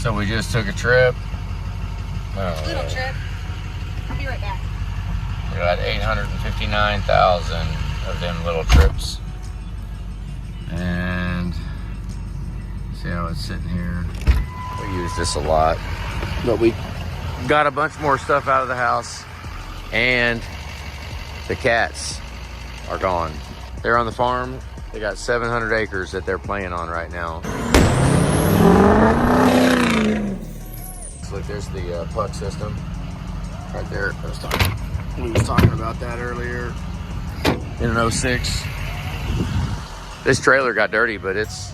So we just took a trip. Little trip. I'll be right back. We got 859,000 of them little trips. And see how it's sitting here. We use this a lot, but we got a bunch more stuff out of the house, and the cats are gone. They're on the farm. They got 700 acres that they're playing on right now. So look, there's the puck system right there. We was talking about that earlier in an 06. This trailer got dirty, but it's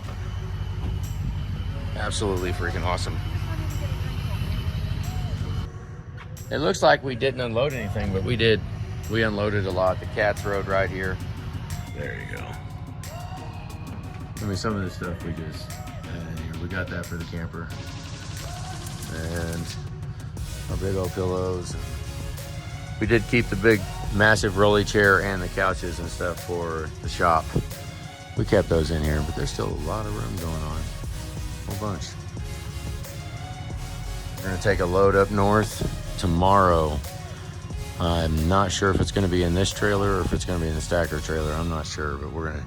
absolutely freaking awesome. It looks like we didn't unload anything, but we did. We unloaded a lot. The cats rode right here. There you go. I mean, some of this stuff we just here. We got that for the camper, and our big old pillows. We did keep the big, massive rolly chair and the couches and stuff for the shop. We kept those in here, but there's still a lot of room going on. A whole bunch. We're gonna take a load up north tomorrow. I'm not sure if it's gonna be in this trailer or if it's gonna be in the stacker trailer. I'm not sure, but we're gonna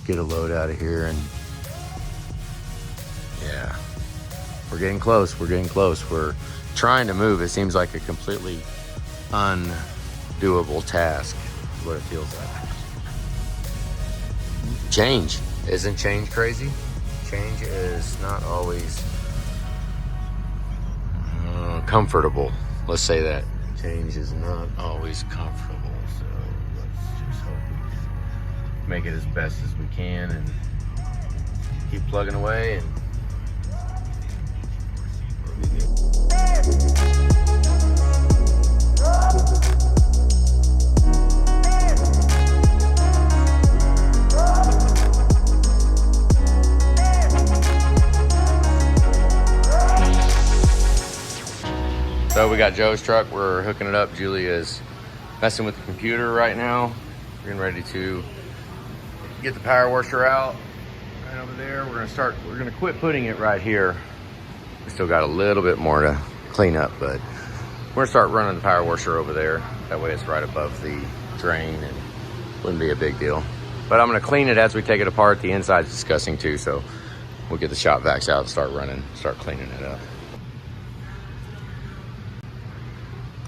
get a load out of here, and yeah, we're getting close. We're getting close. We're trying to move. It seems like a completely undoable task, is what it feels like. Change. Isn't change crazy? Change is not always comfortable. Let's say that. Change is not always comfortable, so let's just hope we make it as best as we can and keep plugging away, and we'll be good. So we got Joe's truck, we're hooking it up. Julie is messing with the computer right now. We're getting ready to get the power washer out right over there. We're gonna quit putting it right here. We still got a little bit more to clean up, but we're gonna start running the power washer over there. That way it's right above the drain and wouldn't be a big deal. But I'm gonna clean it as we take it apart. The inside's disgusting too, so we'll get the shop vacs out and start cleaning it up.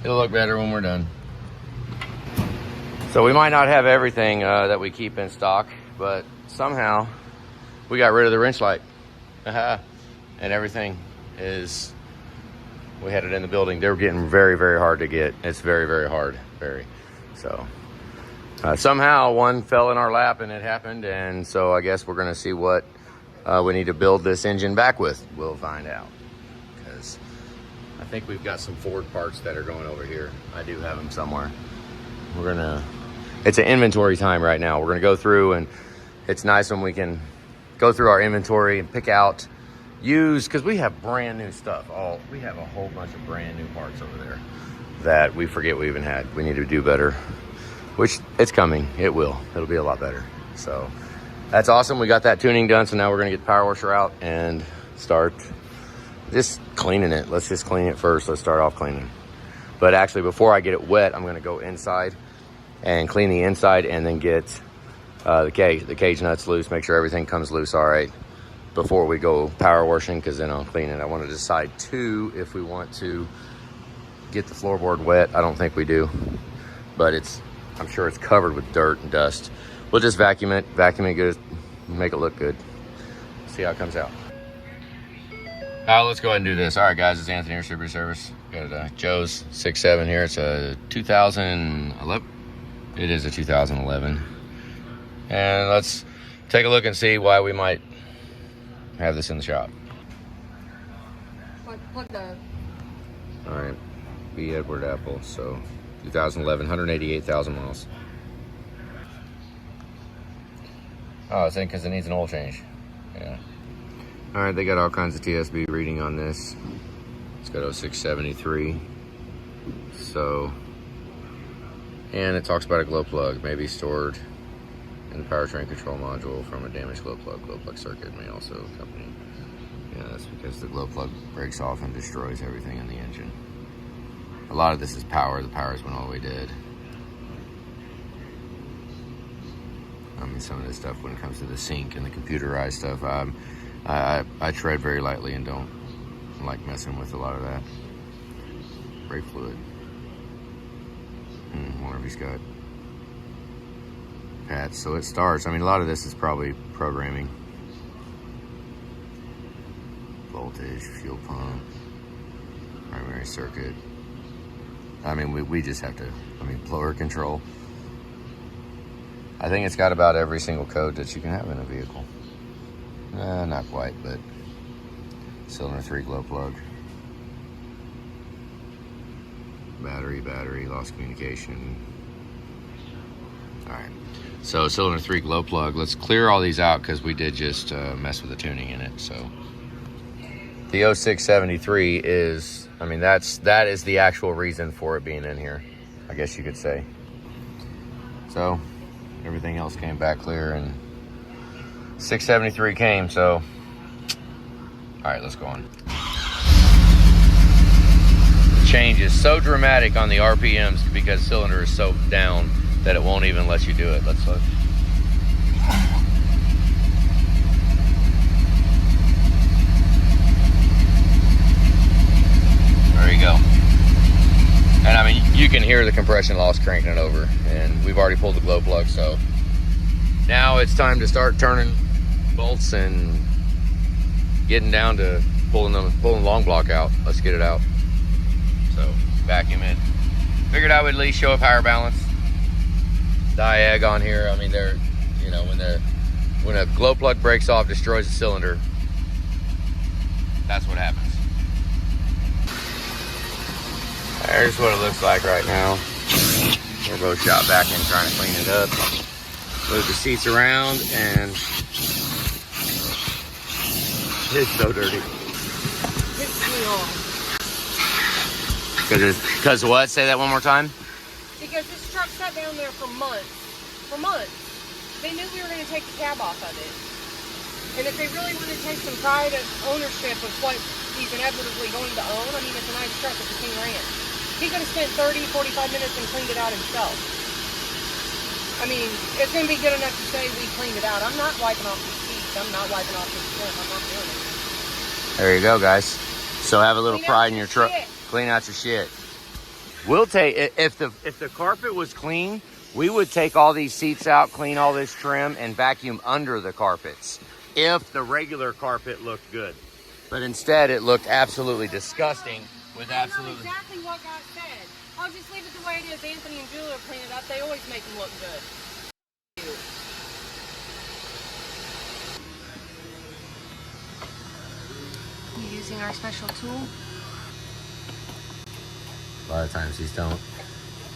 It'll look better when we're done. So we might not have everything that we keep in stock, but somehow we got rid of the wrench light. And everything is, we had it in the building. They were getting very, very hard to get. It's very, very hard, very. So somehow one fell in our lap and it happened. And so I guess we're gonna see what we need to build this engine back with. We'll find out. Because I think we've got some Ford parts that are going over here. I do have them somewhere. It's an inventory time right now. We're gonna go through, and it's nice when we can go through our inventory and pick out, because we have brand new stuff. We have a whole bunch of brand new parts over there that we forget we even had. We need to do better, which it's coming. It'll be a lot better. So that's awesome. We got that tuning done. So now we're gonna get the power washer out and start just cleaning it. Let's just clean it first. Let's start off cleaning. But actually, before I get it wet, I'm gonna go inside and clean the inside, and then get the cage nuts loose, make sure everything comes loose all right before we go power washing, because then I'll clean it. I want to decide too if we want to get the floorboard wet. I don't think we do, but I'm sure it's covered with dirt and dust. We'll just vacuum it good, make it look good. See how it comes out. Let's go ahead and do this. All right, guys, it's Anthony here, Super Service. Got Joe's 6.7 here. It's a 2011. It is a 2011. And let's take a look and see why we might have this in the shop. Plug the... All right, B. Edward Apple. So 2011, 188,000 miles. Oh, I think because it needs an oil change. Yeah. All right, they got all kinds of TSB reading on this. It's got 0673. So, and it talks about a glow plug may be stored in the powertrain control module from a damaged glow plug. Glow plug circuit may also accompany. Yeah, That's because the glow plug breaks off and destroys everything in the engine. A lot of this is power. The power's went all the way dead. I mean, some of this stuff when it comes to the sync and the computerized stuff, I tread very lightly and don't like messing with a lot of that. Brake fluid. Wonder if he's got patch. So it starts. I mean, a lot of this is probably programming. Voltage, fuel pump, primary circuit. I mean, we just have to, blower control. I think it's got about every single code that you can have in a vehicle. Not quite, but cylinder 3 glow plug. Battery, lost communication. All right, so cylinder 3 glow plug. Let's clear all these out because we did just mess with the tuning in it. So the 0673 is, that is the actual reason for it being in here, I guess you could say. So everything else came back clear and 673 came, so all right, let's go on. The change is so dramatic on the RPMs because the cylinder is so down that it won't even let you do it. Let's look. There you go. And you can hear the compression loss cranking it over, and we've already pulled the glow plug, so now it's time to start turning bolts and getting down to pulling long block out. Let's get it out. So vacuum it. Figured I would at least show a power balance. Diag on here. They're, when a glow plug breaks off, destroys the cylinder, that's what happens. There's what it looks like right now. Turbo shot back in trying to clean it up. Move the seats around, and it's so dirty. Pissed me off. Because what? Say that one more time. Because this truck sat down there for months. For months. They knew we were going to take the cab off of it. And if they really want to take some pride of ownership of what he's inevitably going to own, it's a nice truck at the King Ranch. He could have spent 30, 45 minutes and cleaned it out himself. It's going to be good enough to say we cleaned it out. I'm not wiping off the seats. I'm not wiping off the trim. I'm not doing it. There you go, guys. So have a little Clean pride in your truck. shit. Clean out your shit. We'll take, if the carpet was clean, we would take all these seats out, clean all this trim, and vacuum under the carpets if the regular carpet looked good. But instead, it looked absolutely disgusting with absolutely... I know exactly what got said. I'll just leave it the way it is. Anthony and Julia clean it up. They always make them look good. You using our special tool? A lot of times these don't.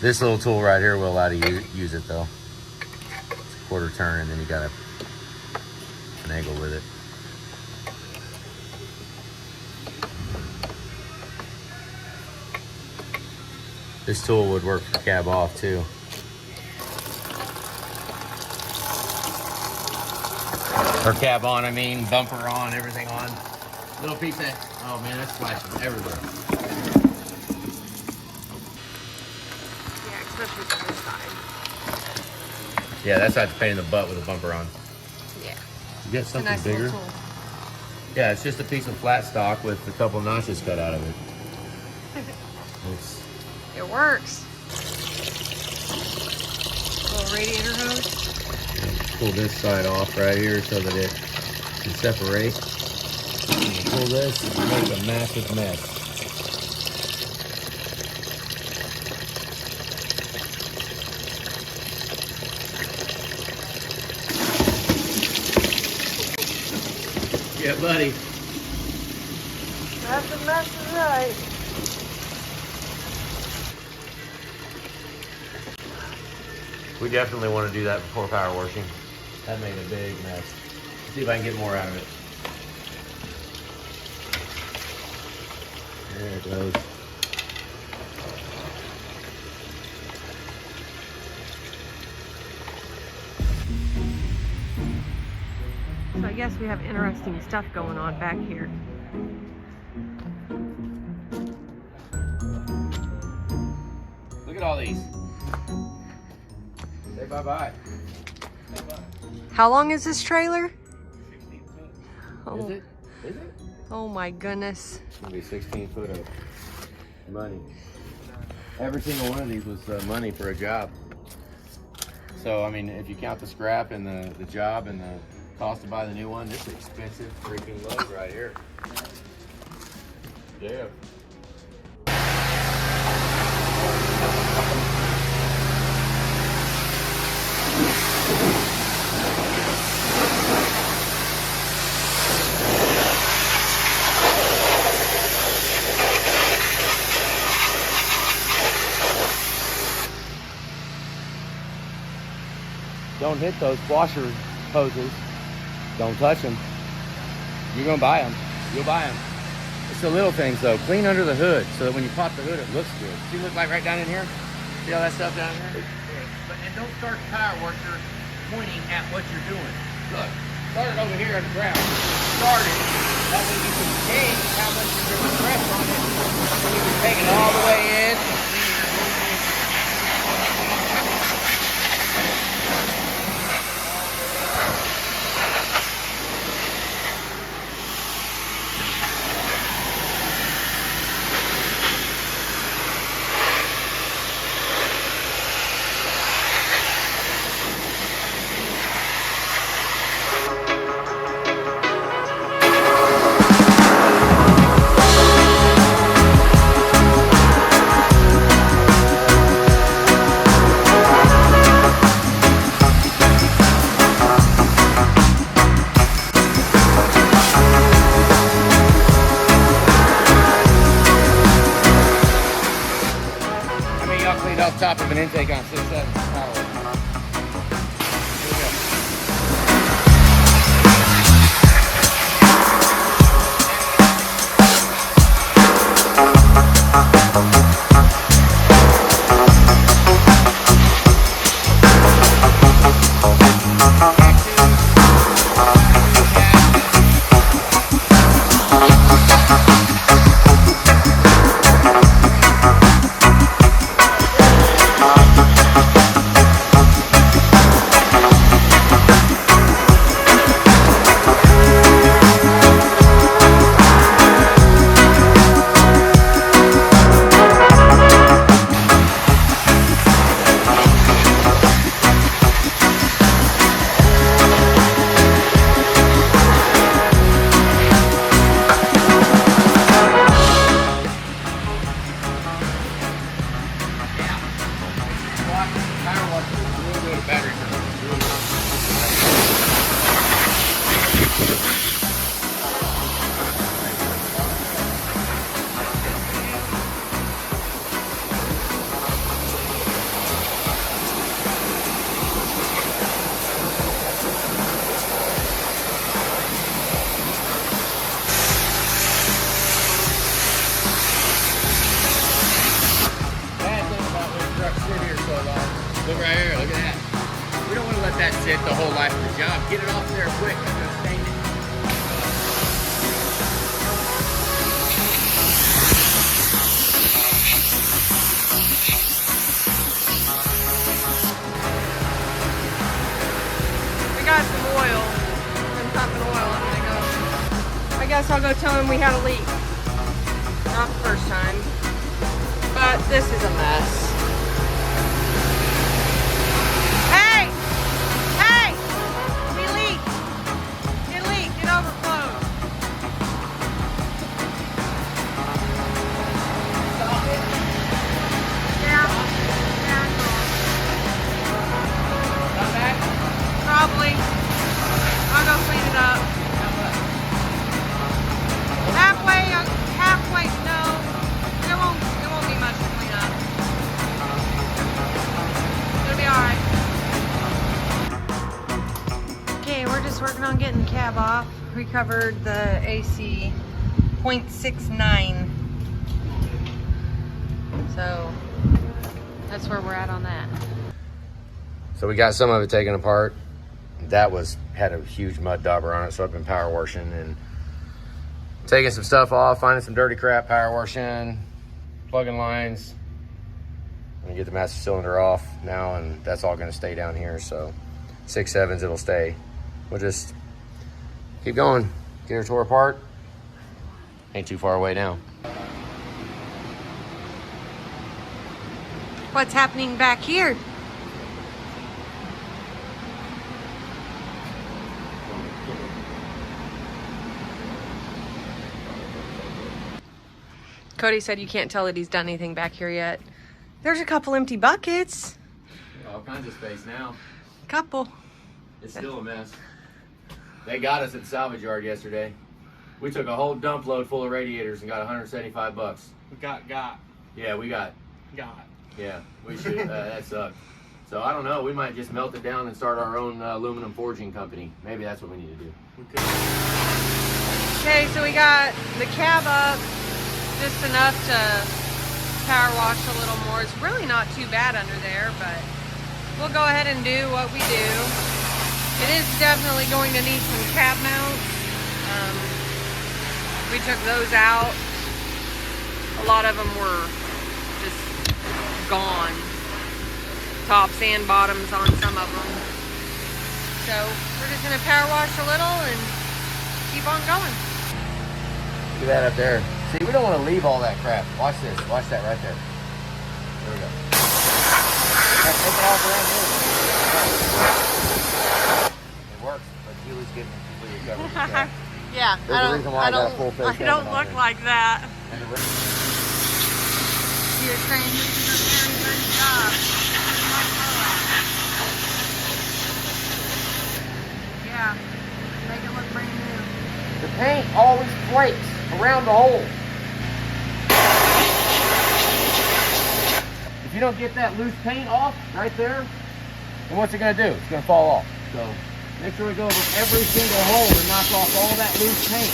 This little tool right here will allow you to use it though. It's a quarter turn and then you got to finagle with it. This tool would work for cab off too. Or cab on, bumper on, everything on. Little piece of, oh man, that's flashing everywhere. Yeah, especially from this side. Yeah, that side's a pain in the butt with a bumper on. Yeah. You get something nice bigger? little tool. Yeah, it's just a piece of flat stock with a couple notches cut out of it. It works. Little radiator hose. Pull this side off right here so that it can separate. Pull this and make a massive mess. Yeah, buddy. That's a mess is right. We definitely want to do that before power washing. That made a big mess. Let's see if I can get more out of it. There it goes. So I guess we have interesting stuff going on back here. at all these. Say bye-bye. How long is this trailer? 16 foot. Oh. Is it? Is it? Oh my goodness. It's gonna be 16 foot of money. Every single one of these was money for a job. So, I mean, if you count the scrap and the job and the cost to buy the new one, this is expensive freaking load right here. Yeah. Don't hit those washer hoses. Don't touch them. You're gonna buy them. You'll buy them. It's the little things though. Clean under the hood so that when you pop the hood, it looks good. See, look like right down in here. See all that stuff down here? And don't start the power worker pointing at what you're doing. Look, start it over here on the ground. Start it. That way you can change how much you're going to press on it. And you can take it all the way in. Top of an intake on 6.7 power. Here we go. Look right here, look at that. We don't want to let that sit the whole life of the job. Get it off there quick. I'm going to stain it. We got some oil. Some pumping oil. I'm gonna go. I guess I'll go tell him we had a leak. Not the first time. But this is a mess. Probably. I'll go clean it up. Halfway, no. It won't be much to clean up. It'll be alright. Okay, we're just working on getting the cab off. We covered the AC 0.69. So that's where we're at on that. So we got some of it taken apart. That had a huge mud dauber on it, so I've been power washing and taking some stuff off, finding some dirty crap, power washing, plugging lines, gonna get the master cylinder off now, and that's all gonna stay down here. So 6/7 it'll stay. We'll just keep going, get her tore apart. Ain't too far away now. What's happening back here? Cody said you can't tell that he's done anything back here yet. There's a couple empty buckets. All kinds of space now. Couple. It's still a mess. They got us at the salvage yard yesterday. We took a whole dump load full of radiators and got 175 bucks. We got. Yeah, we got. Yeah, we should. That sucked. So I don't know. We might just melt it down and start our own aluminum forging company. Maybe that's what we need to do. Okay, so we got the cab up just enough to power wash a little more. It's really not too bad under there, but we'll go ahead and do what we do. It is definitely going to need some cab mounts. We took those out. A lot of them were just gone. Tops and bottoms on some of them. So we're just gonna power wash a little and keep on going. Look at that up there. See, we don't want to leave all that crap. Watch this. Watch that right there. There we go. Now take it off around here. It works, but Julie's getting it completely covered with crap. Yeah, There's a reason why I got a full face I don't helmet on look there. like that. And the You're saying you did a very good job. Yeah, make it look brand new. The paint always flakes around the hole. If you don't get that loose paint off right there, then what's it gonna do? It's gonna fall off. So make sure we go over every single hole and knock off all that loose paint.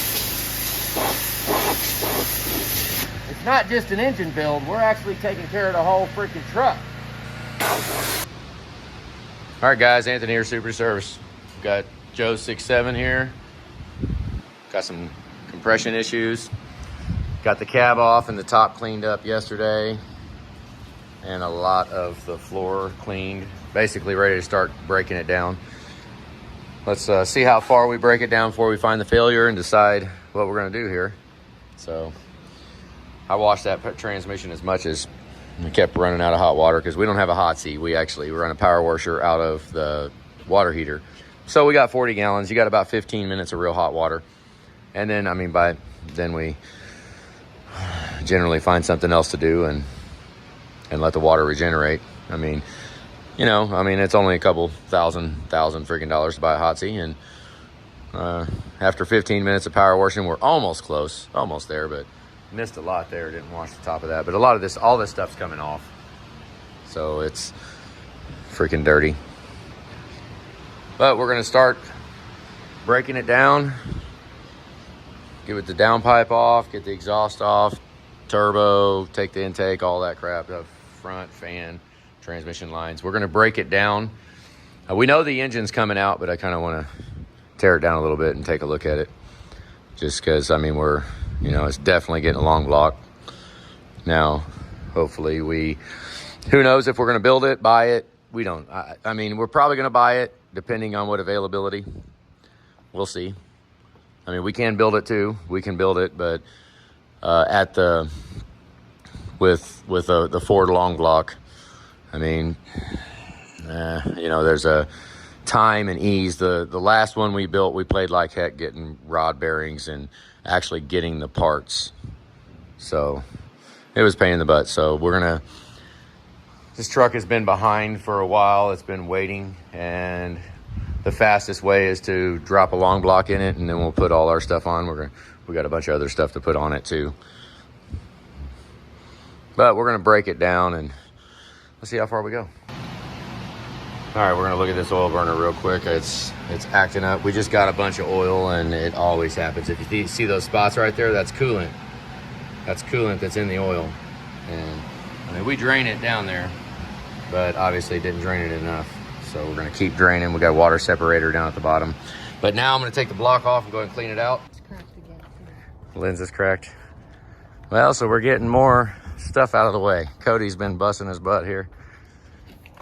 It's not just an engine build, we're actually taking care of the whole freaking truck. All right guys, Anthony here, Super Service. We've got Joe 6'7" here. Got some compression issues. Got the cab off and the top cleaned up yesterday. And a lot of the floor cleaned. Basically ready to start breaking it down. Let's see how far we break it down before we find the failure and decide what we're gonna do here. So I washed that transmission as much as we kept running out of hot water because we don't have a hot seat. We run a power washer out of the water heater. So we got 40 gallons. You got about 15 minutes of real hot water. And then, by then we generally find something else to do and let the water regenerate. It's only a couple thousand freaking dollars to buy a hot seat. And after 15 minutes of power washing, we're almost close, almost there, but missed a lot there. Didn't wash the top of that. But a lot of this, all this stuff's coming off. So it's freaking dirty. But we're gonna start breaking it down. Get the downpipe off, get the exhaust off, turbo, take the intake, all that crap, the front, fan, transmission lines. We're gonna break it down. We know the engine's coming out, but I kind of want to tear it down a little bit and take a look at it. Just because, it's definitely getting a long block. Now, hopefully who knows if we're gonna build it, buy it. We don't. We're probably gonna buy it, depending on what availability. We'll see. We can build it too. We can build it, but with the Ford long block, there's a time and ease. The last one we built, we played like heck getting rod bearings and actually getting the parts. So it was a pain in the butt. So this truck has been behind for a while. It's been waiting, and the fastest way is to drop a long block in it, and then we'll put all our stuff on. We got a bunch of other stuff to put on it too. But we're gonna break it down and let's see how far we go. All right, we're gonna look at this oil burner real quick. It's acting up. We just got a bunch of oil, and it always happens. If you see those spots right there, that's coolant. That's coolant that's in the oil. And we drain it down there, but obviously didn't drain it enough. So we're gonna keep draining. We got a water separator down at the bottom. But now I'm gonna take the block off and go ahead and clean it out. It's cracked again. Lens is cracked. Well, so we're getting more stuff out of the way. Cody's been busting his butt here.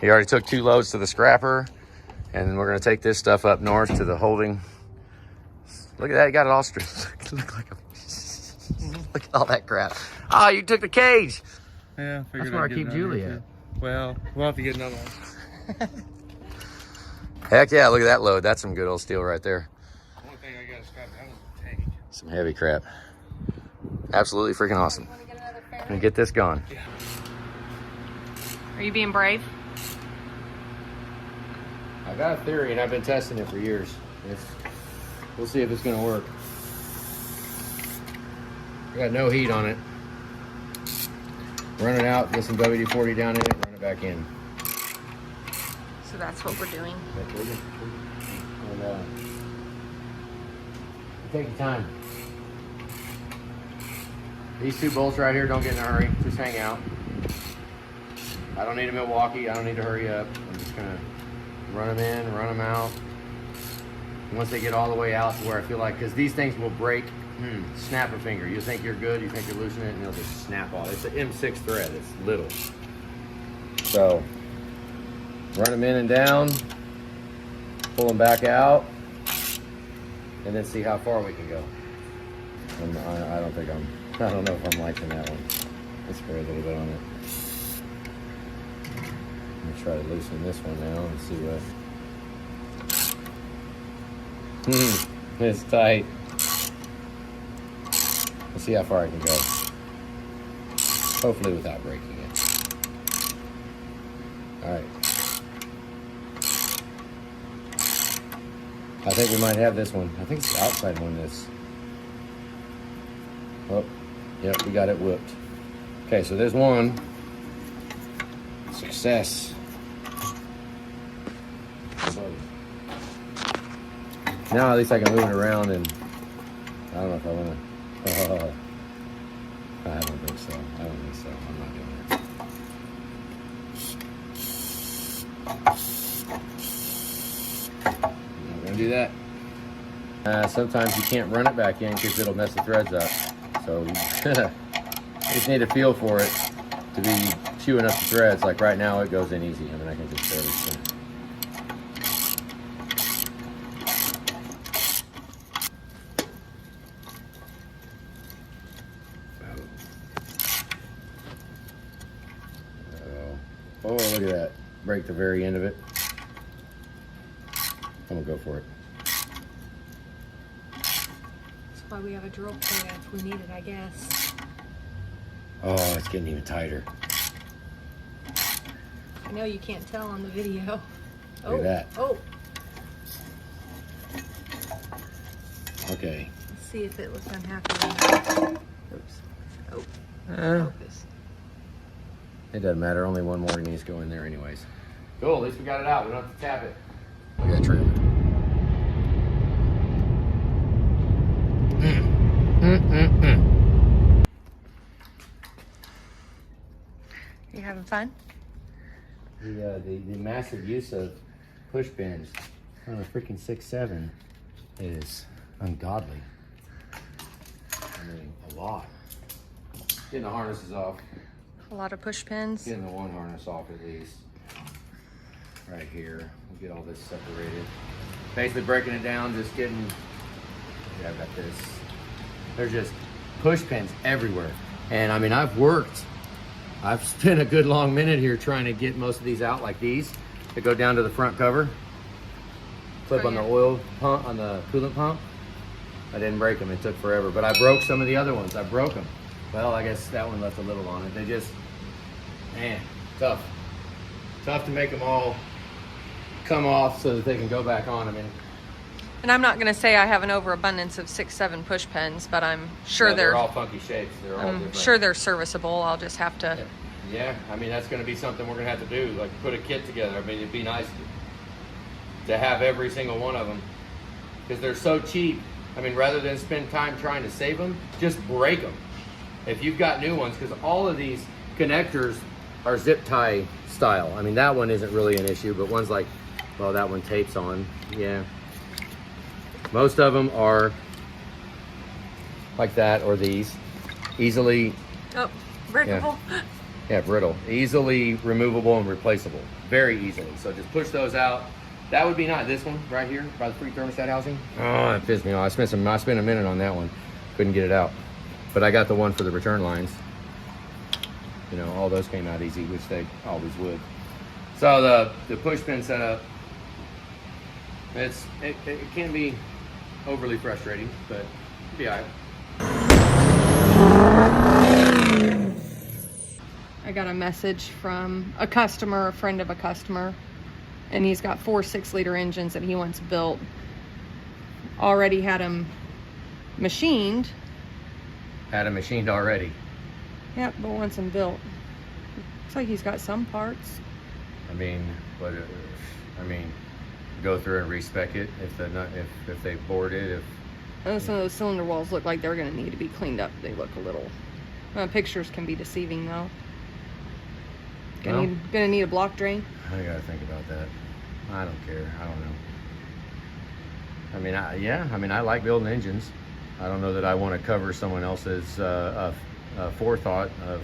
He already took 2 loads to the scrapper, and we're gonna take this stuff up north to the holding. Look at that, he got it all stripped. Look like a look at all that crap. Oh, you took the cage. Yeah, I figured That's where I'd I get keep another Julie one, at. too. Well, we'll have to get another one. Heck yeah, look at that load. That's some good old steel right there. The only thing I got to scrap out is the tank. Some heavy crap. Absolutely freaking awesome. Want to get another Gonna ferret? get this going. Yeah. Are you being brave? I got a theory, and I've been testing it for years. We'll see if it's gonna work. I got no heat on it. Run it out, get some WD-40 down in it, run it back in. So that's what we're doing. And, take your time. These 2 bolts right here, don't get in a hurry. Just hang out. I don't need a Milwaukee. I don't need to hurry up. I'm just gonna run them in, run them out. And once they get all the way out to where I feel like, because these things will break, snap a finger. You think you're good, you think you're loosening it, and it'll just snap off. It's an M6 thread. It's little. So, run them in and down, pull them back out, and then see how far we can go. I don't know if I'm liking that one. Let's spray a little bit on it. I'm gonna try to loosen this one now and see what. It's tight. Let's see how far I can go. Hopefully without breaking it. All right. I think we might have this one. I think it's the outside one that's... Oh, yep, we got it whipped. Okay, so there's one. Success. Now at least I can move it around, and I don't know if I want to... I don't think so. I'm not doing it. I'm not gonna do that. Sometimes you can't run it back in because it'll mess the threads up. So you just need a feel for it to be chewing up the threads. Like right now, it goes in easy. I mean, I can just barely spin it. Oh, look at that. Break the very end of it. I'm gonna go for it. That's why we have a drill point if we need it, I guess. Oh, it's getting even tighter. I know you can't tell on the video. Look at that. Oh. Okay. Let's see if it looks unhappy. Oops. Oh. Focus. It doesn't matter. Only one more needs to go in there anyways. Cool. At least we got it out. We don't have to tap it. Look at that trim. You having fun? The massive use of push pins on a freaking 6.7 is ungodly. I mean, a lot. Getting the harnesses off. A lot of push pins. Getting the one harness off at least. Right here. We'll get all this separated. Basically breaking it down, just getting... Yeah, I've got this. There's just push pins everywhere. And I mean, I've spent a good long minute here trying to get most of these out like these that go down to the front cover. Clip on the oil pump, on the coolant pump. I didn't break them, it took forever. But I broke some of the other ones, I broke them. Well, I guess that one left a little on it. They just, man, tough. Tough to make them all come off so that they can go back on. I mean, And I'm not going to say I have an overabundance of 6.7 push pins, but I'm sure no, they're all funky shapes. They're all I'm different. sure they're serviceable. I'll just have to. Yeah, I mean, that's going to be something we're going to have to do, like put a kit together. I mean, it'd be nice to have every single one of them because they're so cheap. I mean, rather than spend time trying to save them, just break them. If you've got new ones, because all of these connectors are zip tie style. I mean, that one isn't really an issue, but one's like, well, that one tapes on. Yeah. Most of them are like that or these. Easily Oh, Breakable. Yeah, brittle. Easily removable and replaceable. Very easily. So just push those out. That would be not this one right here by the free thermostat housing. Oh, that pissed me off. I spent a minute on that one. Couldn't get it out. But I got the one for the return lines. You know, all those came out easy, which they always would. So the push pin setup, it can be overly frustrating, but it'll be all right. I got a message from a customer, a friend of a customer, and he's got 4 6-liter engines that he wants built. Already had them machined. Had them machined already. Yep, but wants them built. Looks like he's got some parts. I mean, go through and respec it if they bored it. And some of those cylinder walls look like they're going to need to be cleaned up. They look a little. Pictures can be deceiving though. Gonna need a block drain. I gotta think about that. I don't care. I don't know. I like building engines. I don't know that I want to cover someone else's forethought of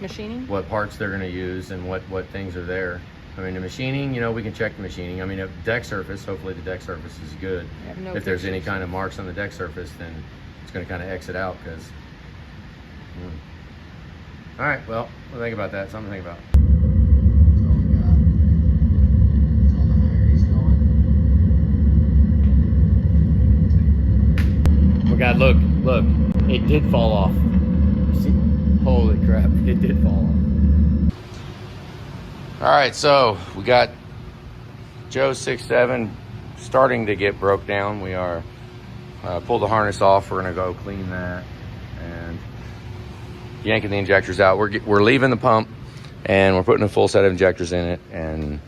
Machining? what parts they're going to use and what things are there. I mean, the machining, you know, we can check the machining. I mean, a deck surface, hopefully the deck surface is good. If there's any kind of marks on the deck surface, then it's going to kind of exit out because... All right, well, we'll think about that. Something to think about. Oh God, look, it did fall off. See? Holy crap, it did fall off. All right, so we got Joe 6.7 starting to get broke down. We are pulled the harness off. We're gonna go clean that and yanking the injectors out. We're leaving the pump and we're putting a full set of injectors in it and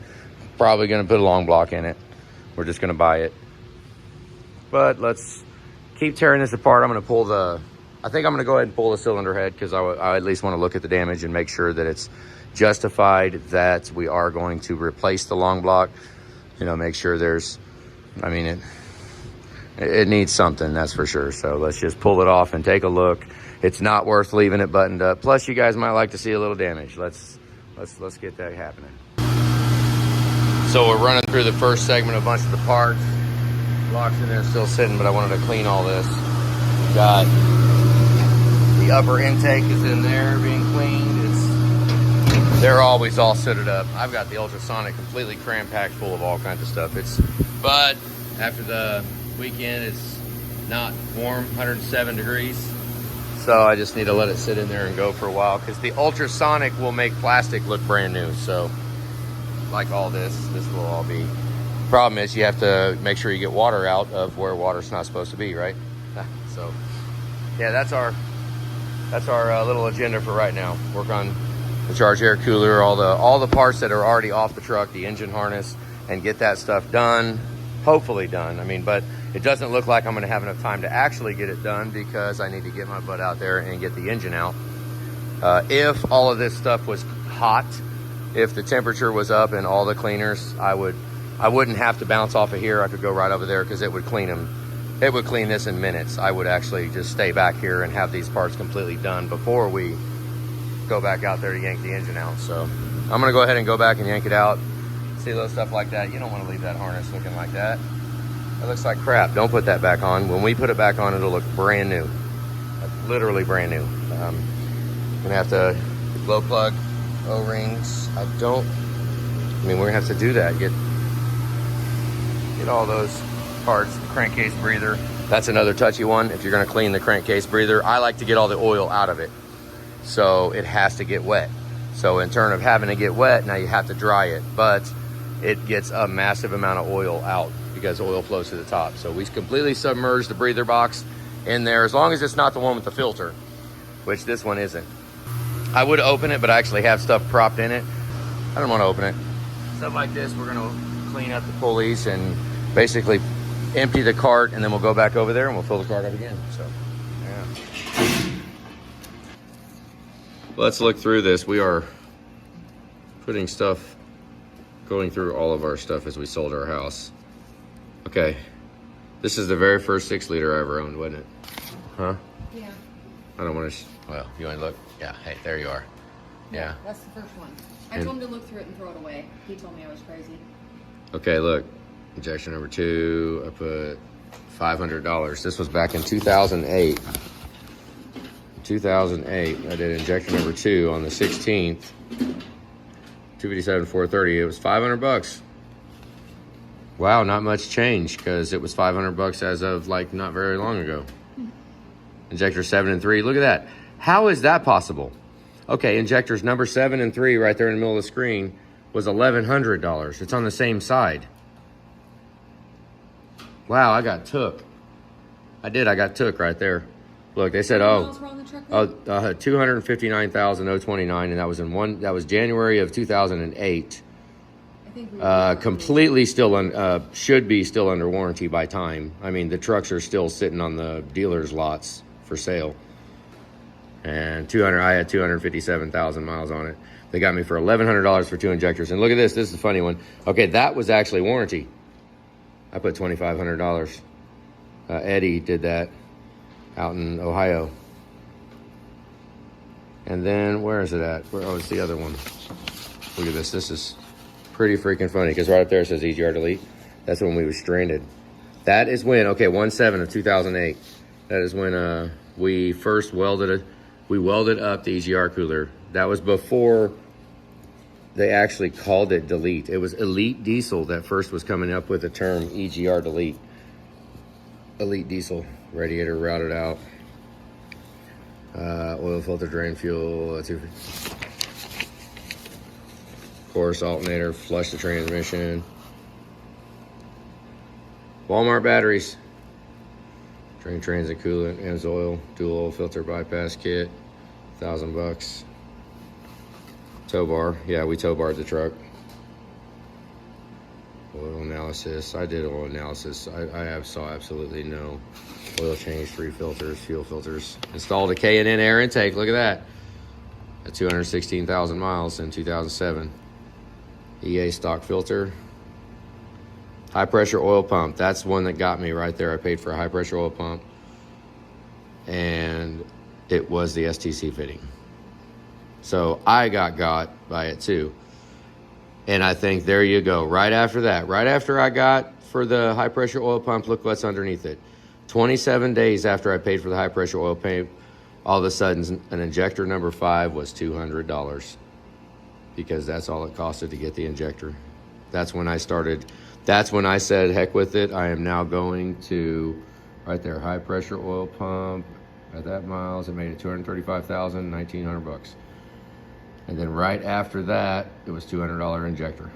probably gonna put a long block in it. We're just gonna buy it. But let's keep tearing this apart. I think I'm gonna go ahead and pull the cylinder head because I at least want to look at the damage and make sure that it's justified that we are going to replace the long block. You know, make sure it needs something, that's for sure. So let's just pull it off and take a look. It's not worth leaving it buttoned up. Plus you guys might like to see a little damage. Let's get that happening. So we're running through the first segment, a bunch of the parts. Blocks in there still sitting, but I wanted to clean all this. Got the upper intake is in there being cleaned. They're always all suited up. I've got the ultrasonic completely cram-packed full of all kinds of stuff. But after the weekend, it's not warm, 107 degrees. So I just need to let it sit in there and go for a while because the ultrasonic will make plastic look brand new. So like all this will all be. Problem is you have to make sure you get water out of where water's not supposed to be, right? So yeah, that's our little agenda for right now. Work on the charge air cooler, all the parts that are already off the truck, the engine harness, and get that stuff done. Hopefully done. I mean, but it doesn't look like I'm going to have enough time to actually get it done because I need to get my butt out there and get the engine out. If all of this stuff was hot, if the temperature was up and all the cleaners, I wouldn't have to bounce off of here. I could go right over there because it would clean them. It would clean this in minutes. I would actually just stay back here and have these parts completely done before we go back out there to yank the engine out. So I'm gonna go ahead and go back and yank it out. See little stuff like that. You don't want to leave that harness looking like that. It looks like crap. Don't put that back on. When we put it back on, it'll look brand new. Like literally brand new. Gonna have to glow plug O-rings. We're gonna have to do that. Get all those parts. Crankcase breather. That's another touchy one. If you're gonna clean the crankcase breather, I like to get all the oil out of it. So it has to get wet. So in turn of having to get wet, now you have to dry it, but it gets a massive amount of oil out because oil flows to the top. So we completely submerged the breather box in there, as long as it's not the one with the filter, which this one isn't. I would open it, but I actually have stuff propped in it. I don't want to open it. Stuff like this, we're gonna clean up the pulleys and basically empty the cart, and then we'll go back over there and we'll fill the cart up again. So yeah. Let's look through this. We are putting stuff, going through all of our stuff as we sold our house. Okay, this is the very first 6-liter I ever owned, wasn't it? Huh? Yeah. I don't want to. Well, you want to look? Yeah. Hey, there you are. Yeah. That's the first one. I And- told him to look through it and throw it away. He told me I was crazy. Okay, look. Injection number 2. I put $500. This was back in 2008. 2008. I did injection number 2 on the 16th. 257 430. It was $500. Wow, not much change because it was $500 as of like not very long ago. Injector 7 and 3. Look at that. How is that possible? Okay, injectors number 7 and 3 right there in the middle of the screen was $1,100. It's on the same side. Wow, I got took. I did. I got took right there. Look, they said, Miles were on the truck then? 259,029, and that was in one. That was January of 2008. I think we were Completely still should be still under warranty by time. I mean, the trucks are still sitting on the dealer's lots for sale. And I had 257,000 miles on it. They got me for $1,100 for 2 injectors. And look at this. This is a funny one. Okay, that was actually warranty. I put $2,500. Eddie did that out in Ohio. And then where is it at? Oh, it's the other one. Look at this. This is pretty freaking funny because right up there it says EGR delete. That's when we were stranded. That is when, okay, 1/7 of 2008. That is when we first welded up the EGR cooler. That was before they actually called it delete. It was Elite Diesel that first was coming up with the term EGR delete. Elite Diesel. Radiator routed out. Oil filter, drain fuel. Course alternator, flush the transmission. Walmart batteries. Drain transit coolant, AMS oil, dual oil filter bypass kit, $1,000. Tow bar, yeah, we tow barred the truck. Oil analysis, I did oil analysis. I saw absolutely no oil change, 3 filters, fuel filters. Installed a K&N air intake, look at that. At 216,000 miles in 2007. EA stock filter. High pressure oil pump, that's one that got me right there. I paid for a high pressure oil pump. And it was the STC fitting. So I got by it too. And I think there you go. Right after that, right after I got for the high pressure oil pump, look what's underneath it. 27 days after I paid for the high pressure oil pump, all of a sudden an injector number 5 was $200 because that's all it costed to get the injector. That's when I started. That's when I said, heck with it. I am now going to, right there, high pressure oil pump at that miles. It made it 235,000, $1,900. And then right after that, it was $200 injector.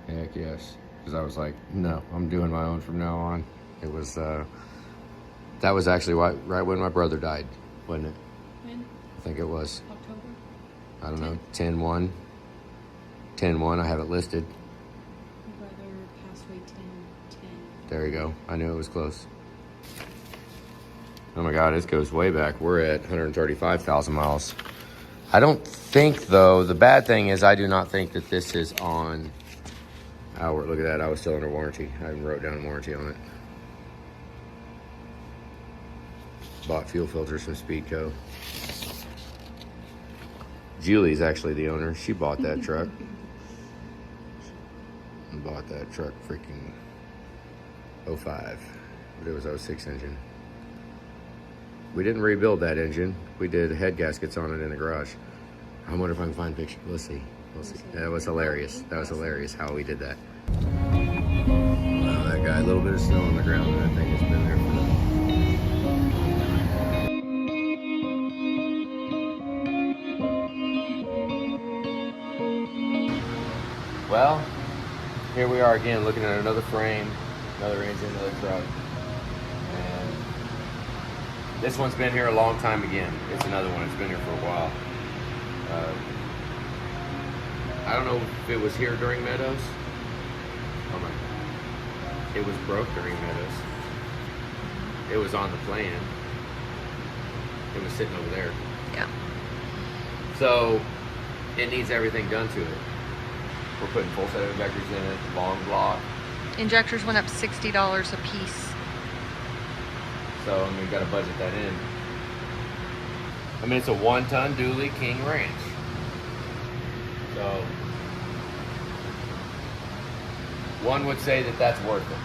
Heck yes. Because I was like, no, I'm doing my own from now on. It was, that was actually right when my brother died, wasn't it? When? I think it was. October? I don't know, 10/1. 10/1, I have it listed. My brother passed away 10/10. There you go. I knew it was close. Oh my God, this goes way back. We're at 135,000 miles. I don't think, though, the bad thing is I do not think that this is on our, look at that, I was still under warranty. I even wrote down warranty on it. Bought fuel filters from Speedco. Julie's actually the owner. She bought that truck. Bought that truck freaking 05. But it was 06 engine. We didn't rebuild that engine. We did head gaskets on it in the garage. I wonder if I can find a picture. Let's see. We'll see. That was hilarious. That was hilarious how we did that. Wow, that guy, a little bit of snow on the ground, and that thing has been there for Well, here we are again looking at another frame, another engine, another truck. And this one's been here a long time again. It's another one. It's been here for a while. I don't know if it was here during Meadows. Oh my. It was broke during Meadows. It was on the plan. It was sitting over there. Yeah. So it needs everything done to it. We're putting full set of injectors in it, long block. Injectors went up $60 a piece. So, I mean, we've got to budget that in. I mean, it's a 1-ton dually King Ranch. So, one would say that that's worth it.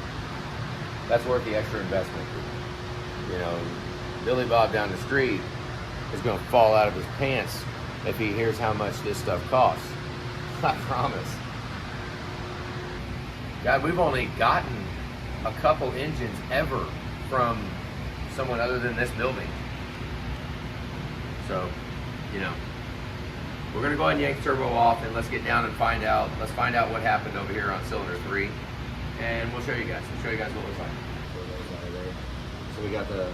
That's worth the extra investment. You know, Billy Bob down the street is going to fall out of his pants if he hears how much this stuff costs. I promise. God, we've only gotten a couple engines ever from someone other than this building. So, you know, we're going to go ahead and yank the turbo off and let's get down and find out. Let's find out what happened over here on cylinder 3. And we'll show you guys. We'll show you guys what it looks like. So we got the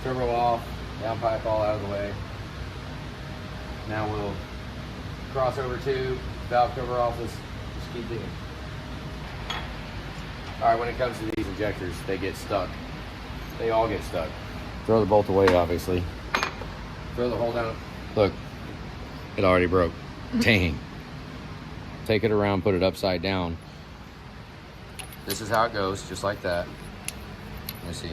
turbo off, downpipe all out of the way. Now we'll cross over to valve cover off. Let's just keep digging. All right, when it comes to these injectors, they get stuck. They all get stuck. Throw the bolt away, obviously. Throw the hole down. Look, it already broke. Dang. Take it around, put it upside down. This is how it goes, just like that. Let's see.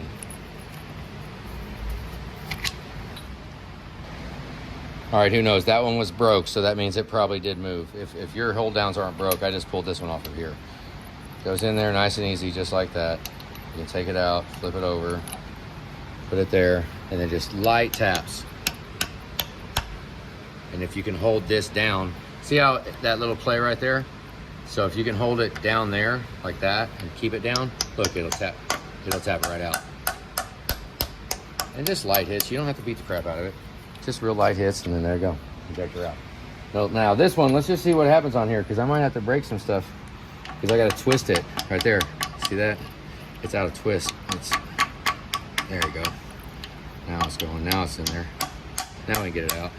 All right, who knows? That one was broke, so that means it probably did move. If your hold downs aren't broke, I just pulled this one off of here. Goes in there nice and easy, just like that. You can take it out, flip it over, put it there, and then just light taps. And if you can hold this down, see how that little play right there? So if you can hold it down there like that and keep it down, look, it'll tap it right out. And just light hits, you don't have to beat the crap out of it. Just real light hits, and then there you go, injector out. So now this one, let's just see what happens on here, because I might have to break some stuff, because I got to twist it right there. See that? It's out of twist. There you go. Now it's going. Now it's in there. Now we can get it out.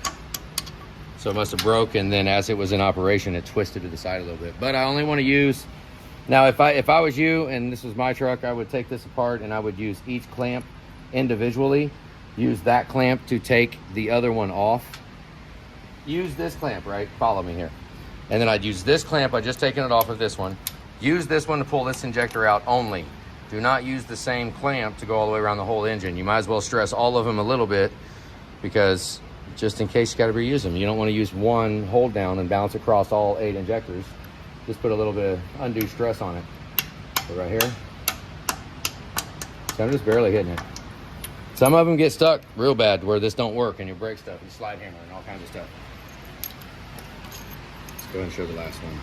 So it must have broke, and then as it was in operation, it twisted to the side a little bit. But I only want to use. Now, if I was you and this was my truck, I would take this apart and I would use each clamp individually. Use that clamp to take the other one off. Use this clamp, right? Follow me here. And then I'd use this clamp. I just taken it off of this one. Use this one to pull this injector out only. Do not use the same clamp to go all the way around the whole engine. You might as well stress all of them a little bit, because just in case you got to reuse them. You don't want to use one hold down and bounce across all 8 injectors. Just put a little bit of undue stress on it. So right here. So I'm just barely hitting it. Some of them get stuck real bad where this don't work and you break stuff. You slide hammer and all kinds of stuff. Let's go ahead and show the last one.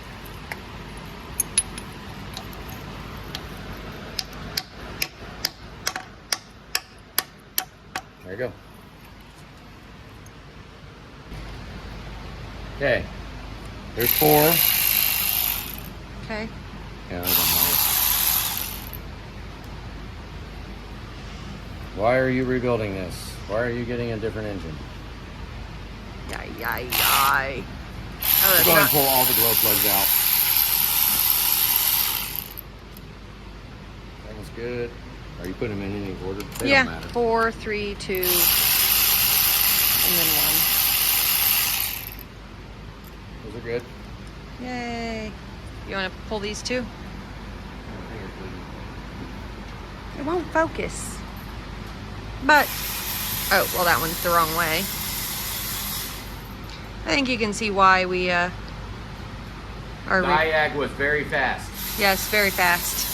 There you go. Okay. There's 4. Okay. Yeah, I don't know. Why are you rebuilding this? Why are you getting a different engine? Yay, yay, yay. Oh, Go ahead and pull all the glow plugs out. That one's good. Are you putting them in any order? They yeah, don't matter. 4, 3, 2, and then 1. Those are good. Yay. You want to pull these too? It won't focus. But, oh, well, that one's the wrong way. I think you can see why we are... Diag was very fast. Yes, very fast.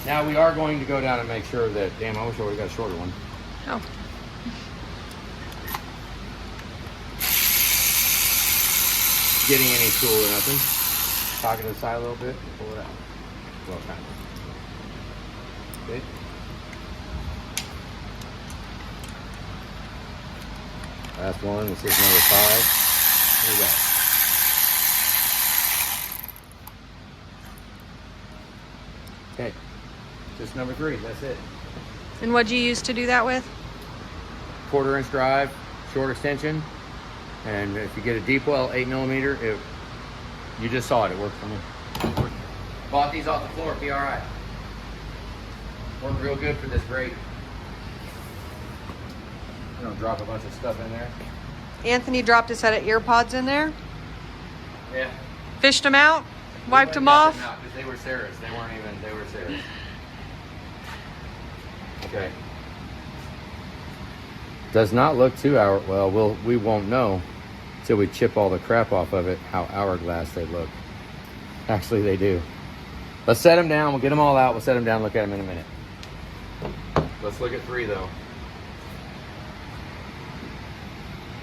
Now we are going to go down and make sure that... Damn, I wish I would have got a shorter one. Oh. Getting any tool or nothing. Pocket to the side a little bit. Pull it out. Well, kind of. Okay. Last one. This is number 5. Here we go. Okay. Just number 3. That's it. And what'd you use to do that with? 1/4-inch drive, short extension, and if you get a deep well 8mm, you just saw it. It worked for me. Bought these off the floor. Be all right. Worked real good for this grate. I'm gonna drop a bunch of stuff in there. Anthony dropped a set of ear pods in there. Yeah. Fished them out. Wiped them off. Because they were Sarah's. They weren't even. They were Sarah's. Okay. Does not look too hour. Well, we won't know till we chip all the crap off of it how hourglass they look. Actually, they do. Let's set them down. We'll get them all out. We'll set them down. Look at them in a minute. Let's look at 3 though.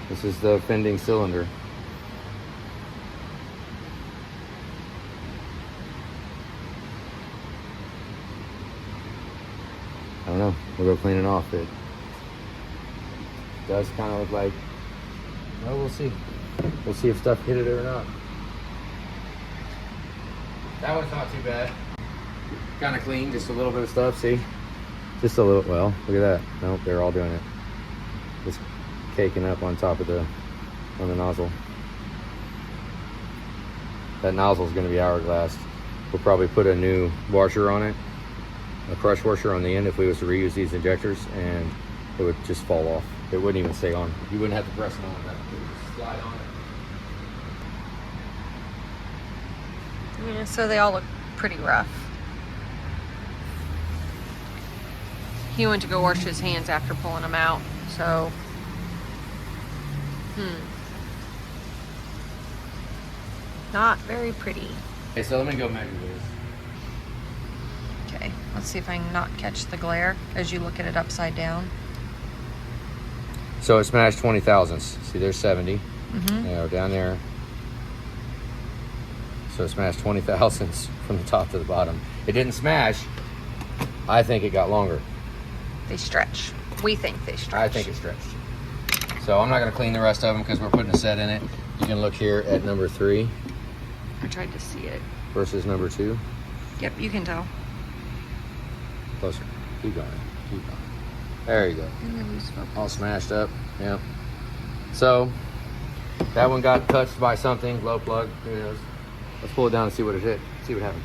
This is the fending cylinder. I don't know. We'll go clean it off. It does kind of look like, well, we'll see. We'll see if stuff hit it or not. That one's not too bad. Kind of clean, just a little bit of stuff, see? Just a little, well, look at that. Nope, they're all doing it. Just caking up on top of on the nozzle. That nozzle is going to be hourglass. We'll probably put a new washer on it, a crush washer on the end if we was to reuse these injectors, and it would just fall off. It wouldn't even stay on. You wouldn't have to press it on. It would just slide on it. Yeah, so they all look pretty rough. He went to go wash his hands after pulling them out, so not very pretty. Okay, so let me go measure this. Okay, let's see if I can not catch the glare as you look at it upside down. So it smashed 20 thousandths. See, there's 70. Mm-hmm. You know, down there. So it smashed 20 thousandths from the top to the bottom. It didn't smash. I think it got longer. They stretch. We think they stretch. I think it stretched. So I'm not going to clean the rest of them because we're putting a set in it. You can look here at number 3 I tried to see it. versus number 2. Yep, you can tell. Closer. Keep going. Keep going. There you go. And then lose focus. All smashed up. Yep. So that one got touched by something. Glow plug. Who knows? Let's pull it down and see what it hit. See what happened.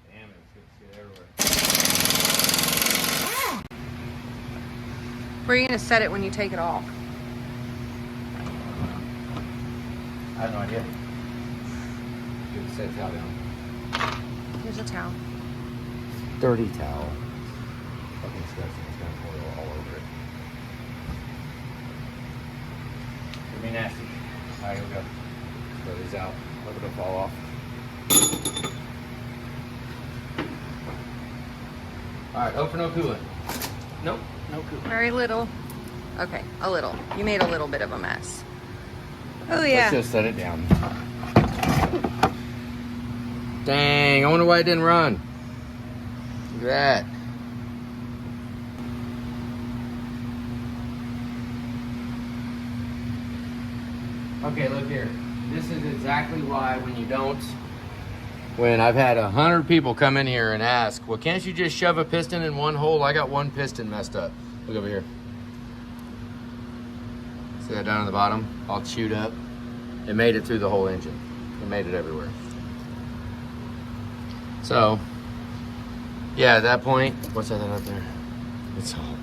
Damn it. It's good to see it everywhere. Where are you going to set it when you take it off? I have no idea. Good to set towel down. Here's a towel. Dirty towel. Fucking disgusting. It's got oil all over it. It'd be nasty. Alright, here we go. Throw these out. Hope it'll fall off. Alright, hope for no coolant. Nope, no coolant. Very little. Okay, a little. You made a little bit of a mess. Oh, Let's yeah. just set it down. Dang, I wonder why it didn't run. Look at that. Okay, look here. This is exactly why when I've had 100 people come in here and ask, well, can't you just shove a piston in one hole? I got one piston messed up. Look over here. See that down on the bottom? All chewed up. It made it through the whole engine. It made it everywhere. So, yeah, at that point, what's that up there? It's all,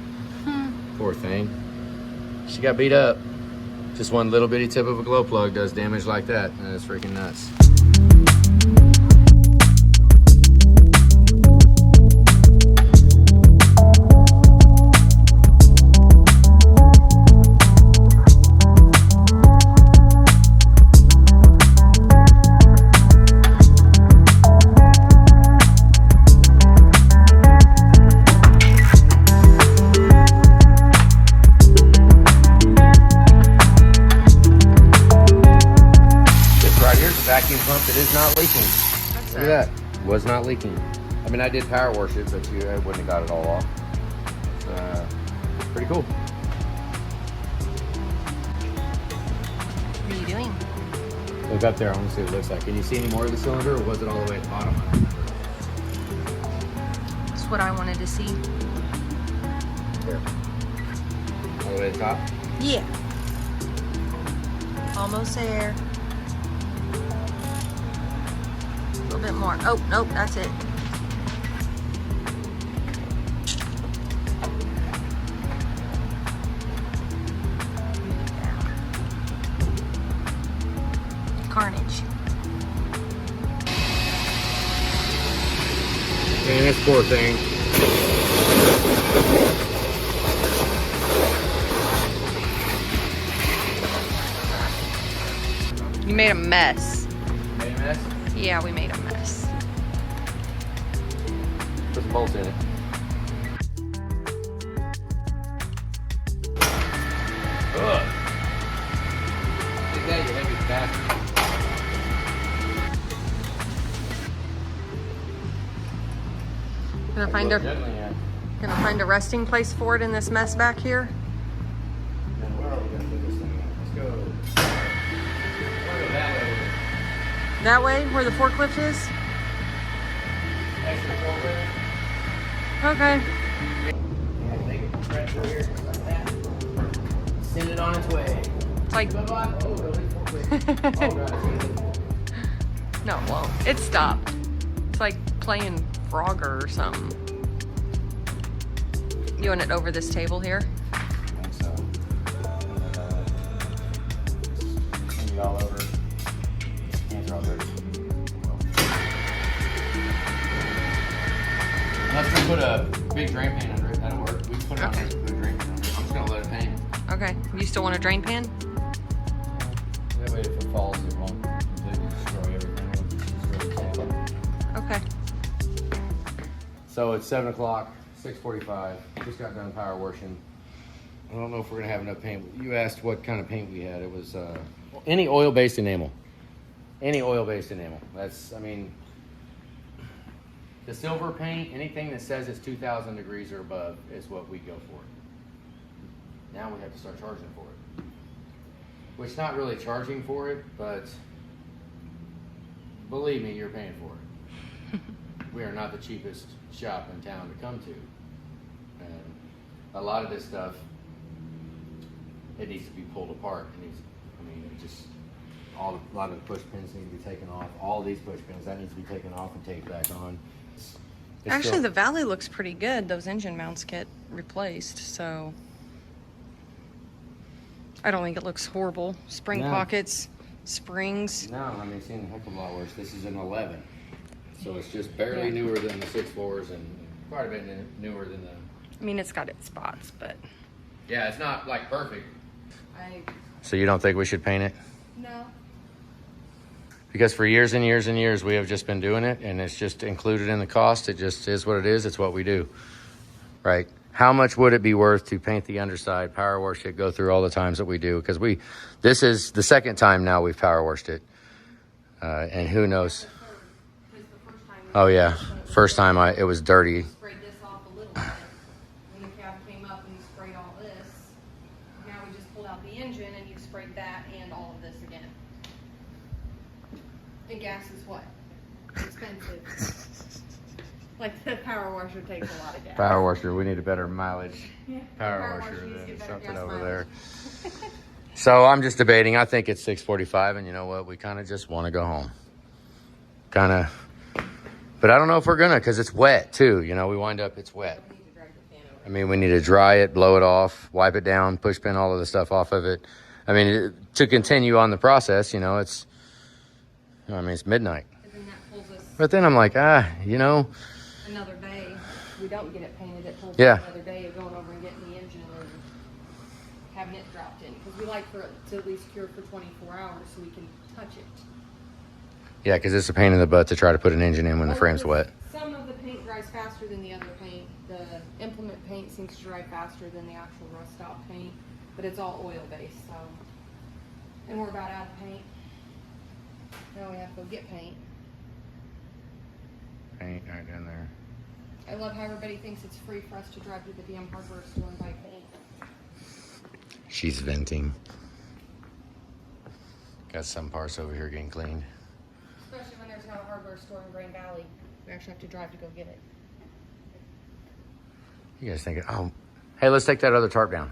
poor thing. She got beat up. Just one little bitty tip of a glow plug does damage like that, and it's freaking nuts. Vacuum pump that is not leaking. Look at that. Was not leaking. I mean, I did power wash it, but I wouldn't have got it all off. It's pretty cool. What are you doing? Look up there. I want to see what it looks like. Can you see any more of the cylinder, or was it all the way at the bottom? That's what I wanted to see. Here. All the way to the top? Yeah. Almost there. A little bit more. Oh, nope, that's it. Carnage. Man, this poor thing. You made a mess. Made a mess? Yeah, we made a mess. Put some bolts in it. Ugh. Take that, you heavy bastard. Gonna find a resting place for it in this mess back here. And where are we gonna put this thing at? Let's go. We'll go that way. That way, where the forklift is? Extra forklift. Okay. Yeah, take it right through here, just like that. Send it on its way. It's like, Bye-bye. Oh, go leave forklift. Oh, God. no, it won't. It stopped. It's like playing Frogger or something. You want it over this table here? I think so. Send it all over. Hands are all dirty. Unless we put a big drain pan under it, that'll work. We can put it Okay. under it, put a drain pan under it. I'm just gonna let it hang. Okay. You still want a drain pan? That way if it falls, it won't completely destroy everything. It'll just destroy the table. Okay. So it's 7 o'clock, 6:45. Just got done power washing. I don't know if we're gonna have enough paint. You asked what kind of paint we had. It was any oil-based enamel. Any oil-based enamel. That's, I mean, the silver paint, anything that says it's 2,000 degrees or above is what we go for. Now we have to start charging for it. Which, not really charging for it, but believe me, you're paying for it. We are not the cheapest shop in town to come to. And a lot of this stuff, it needs to be pulled apart. It needs, I mean, it just, a lot of the push pins need to be taken off. All these push pins, that needs to be taken off and taped back on. It's Actually, still, the Valley looks pretty good. Those engine mounts get replaced, so I don't think it looks horrible. Spring No. pockets, springs. no, I mean, it's seen a heck of a lot worse. This is an 11. So it's just barely Yeah. newer than the 6.4s and quite a bit newer than the... I mean, it's got its spots, but Yeah, it's not like perfect. I So you don't think we should paint it? no. Because for years and years and years, we have just been doing it, and it's just included in the cost. It just is what it is. It's what we do, right? How much would it be worth to paint the underside, power wash it, go through all the times that we do? Because this is the second time now we've power washed it, and who knows? Oh yeah, first time it was dirty. Sprayed this off a little bit. When the cab came up and you sprayed all this, now we just pulled out the engine and you sprayed that and all of this again. And gas is what? Expensive. Like the power washer takes a lot of gas. Power washer, we need a better mileage Yeah, power washer washer needs to than get better something gas over mileage. there. So I'm just debating. I think it's 6:45, and you know what? We kind of just want to go home. Kind of. But I don't know if we're gonna, because it's wet too. You know, we wind up, it's wet. We need to drag the fan over. I mean, we need to dry it, blow it off, wipe it down, push pin all of the stuff off of it. I mean, to continue on the process, you know, it's midnight. And then that pulls us But then I'm like, you know, another day. We don't get it painted. It pulls Yeah. us another day of going over and getting the engine and having it dropped in. Because we like for it to at least cure for 24 hours so we can touch it. yeah, because it's a pain in the butt to try to put an engine in when the frame's wet. Some of the paint dries faster than the other paint. The implement paint seems to dry faster than the actual rust stop paint, but it's all oil based. So, and we're about out of paint. Now we have to go get paint. Paint right in there. I love how everybody thinks it's free for us to drive to the damn hardware store and buy paint. She's venting. Got some parts over here getting cleaned. Especially when there's not a hardware store in Grand Valley. We actually have to drive to go get it. You guys thinking, oh, hey, let's take that other tarp down.